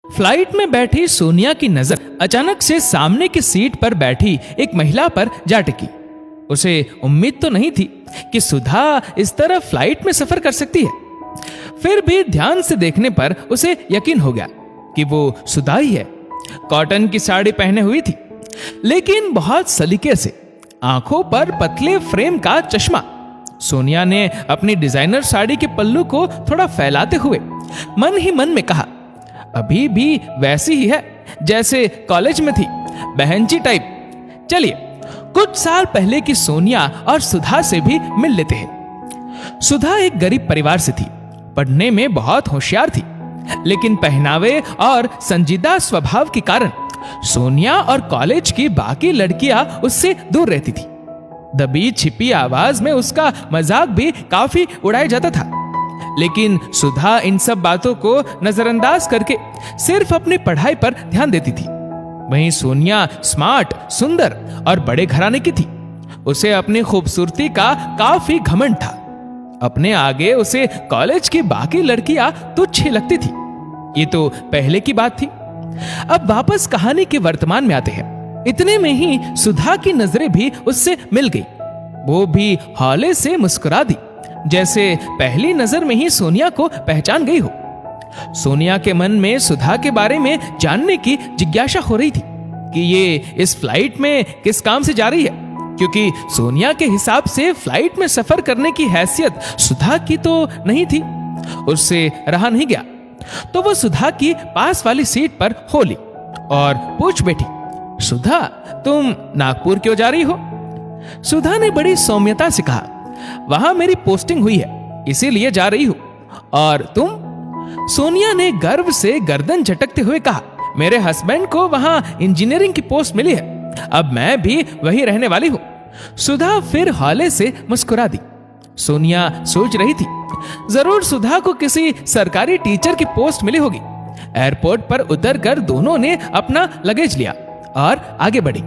Flight में बैठी सोनिया की नजर अचानक से सामने की सीट पर बैठी एक महिला पर जा टिकी। उसे उम्मीद तो नहीं थी कि सुधा इस तरह फ्लाइट में सफर कर सकती है। फिर भी ध्यान से देखने पर उसे यकीन हो गया कि वो सुधा ही है। कॉटन की साड़ी पहने हुई थी, लेकिन बहुत सलीके से, आंखों पर पतले फ्रेम का चश्मा। सोनिया ने अपनी डिजाइनर साड़ी के पल्लू को थोड़ा फैलाते हुए मन ही मन में कहा, अभी भी वैसी ही है जैसे कॉलेज में थी, बहनची टाइप। चलिए कुछ साल पहले की सोनिया और सुधा से भी मिल लेते हैं। सुधा एक गरीब परिवार से थी, पढ़ने में बहुत होशियार थी, लेकिन पहनावे और संजीदा स्वभाव के कारण सोनिया और कॉलेज की बाकी लड़कियां उससे दूर रहती थी। दबी छिपी आवाज में उसका मजाक भी काफी उड़ाया जाता था, लेकिन सुधा इन सब बातों को नजरअंदाज करके सिर्फ अपनी पढ़ाई पर ध्यान देती थी। वहीं सोनिया स्मार्ट, सुंदर और बड़े घराने की थी। उसे अपनी खूबसूरती का काफी घमंड था। अपने आगे उसे कॉलेज की बाकी लड़कियां तुच्छ लगती थी। ये तो पहले की बात थी। अब वापस कहानी के वर्तमान में आते हैं। इतने में ही सुधा की नजरें भी उससे मिल गई। वो भी हौले से मुस्कुरा दी, जैसे पहली नजर में ही सोनिया को पहचान गई हो। सोनिया के मन में सुधा के बारे में जानने की जिज्ञासा हो रही थी कि ये इस फ्लाइट में किस काम से जा रही है, क्योंकि सोनिया के हिसाब से फ्लाइट में सफर करने की हैसियत सुधा की तो नहीं थी। उससे रहा नहीं गया, तो वो सुधा की पास वाली सीट पर हो ली और पूछ बैठी, सुधा तुम नागपुर क्यों जा रही हो? सुधा ने बड़ी सौम्यता से कहा, वहां मेरी पोस्टिंग हुई है, इसीलिए जा रही हूं। और तुम? सोनिया ने गर्व से गर्दन झटकते हुए कहा, मेरे हस्बैंड को वहां इंजीनियरिंग की पोस्ट मिली है, अब मैं भी वही रहने वाली हूं। सुधा फिर हौले से मुस्कुरा दी। सोनिया सोच रही थी, जरूर सुधा को किसी सरकारी टीचर की पोस्ट मिली होगी। एयरपोर्ट पर उतरकर दोनों ने अपना लगेज लिया और आगे बढ़ी।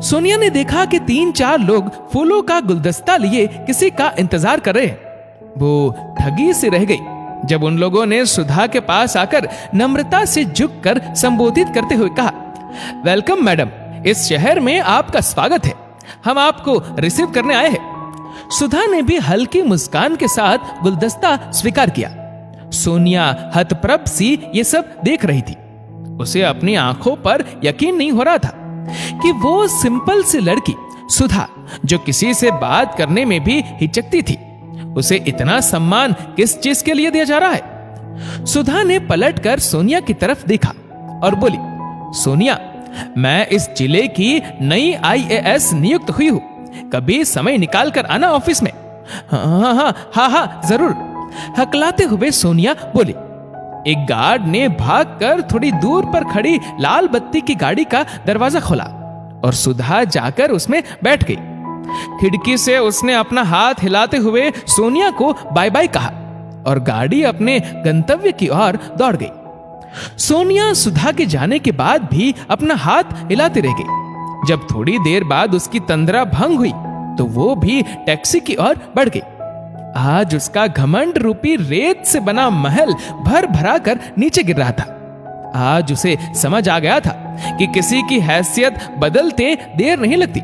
सोनिया ने देखा कि 3-4 लोग फूलों का गुलदस्ता लिए किसी का इंतजार कर रहे हैं। वो ठगी से रह गई जब उन लोगों ने सुधा के पास आकर नम्रता से झुककर संबोधित करते हुए कहा, वेलकम मैडम, इस शहर में आपका स्वागत है, हम आपको रिसीव करने आए हैं। सुधा ने भी हल्की मुस्कान के साथ गुलदस्ता स्वीकार किया। सोनिया हतप्रभ सी ये सब देख रही थी। उसे अपनी आंखों पर यकीन नहीं हो रहा था कि वो सिंपल सी लड़की सुधा, जो किसी से बात करने में भी हिचकती थी, उसे इतना सम्मान किस चीज के लिए दिया जा रहा है? सुधा ने पलटकर सोनिया की तरफ देखा और बोली, सोनिया, मैं इस जिले की नई IAS नियुक्त हुई हूं, कभी समय निकाल कर आना ऑफिस में। हाँ जरूर, हकलाते हुए सोनिया बोली। एक गार्ड ने भागकर थोड़ी दूर पर खड़ी लाल बत्ती की गाड़ी का दरवाजा खोला और सुधा जाकर उसमें बैठ गई। खिड़की से उसने अपना हाथ हिलाते हुए सोनिया को बाय बाय कहा और गाड़ी अपने गंतव्य की ओर दौड़ गई। सोनिया सुधा के जाने के बाद भी अपना हाथ हिलाती रह गई। जब थोड़ी देर बाद उसकी तंद्रा भंग हुई तो वो भी टैक्सी की ओर बढ़ गई। आज उसका घमंड रूपी रेत से बना महल भर भरा कर नीचे गिर रहा था। आज उसे समझ आ गया था कि किसी की हैसियत बदलते देर नहीं लगती।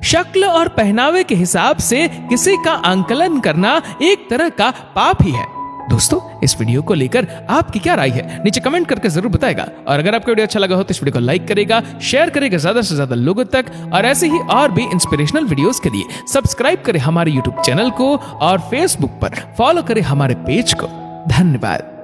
शक्ल और पहनावे के हिसाब से किसी का आंकलन करना एक तरह का पाप ही है। दोस्तों, इस वीडियो को लेकर आपकी क्या राय है, नीचे कमेंट करके जरूर बताएगा। और अगर आपको वीडियो अच्छा लगा हो तो इस वीडियो को लाइक करेगा, शेयर करेगा ज्यादा से ज्यादा लोगों तक, और ऐसे ही और भी इंस्पिरेशनल वीडियोस के लिए सब्सक्राइब करें हमारे यूट्यूब चैनल को और फेसबुक पर फॉलो करें हमारे पेज को। धन्यवाद।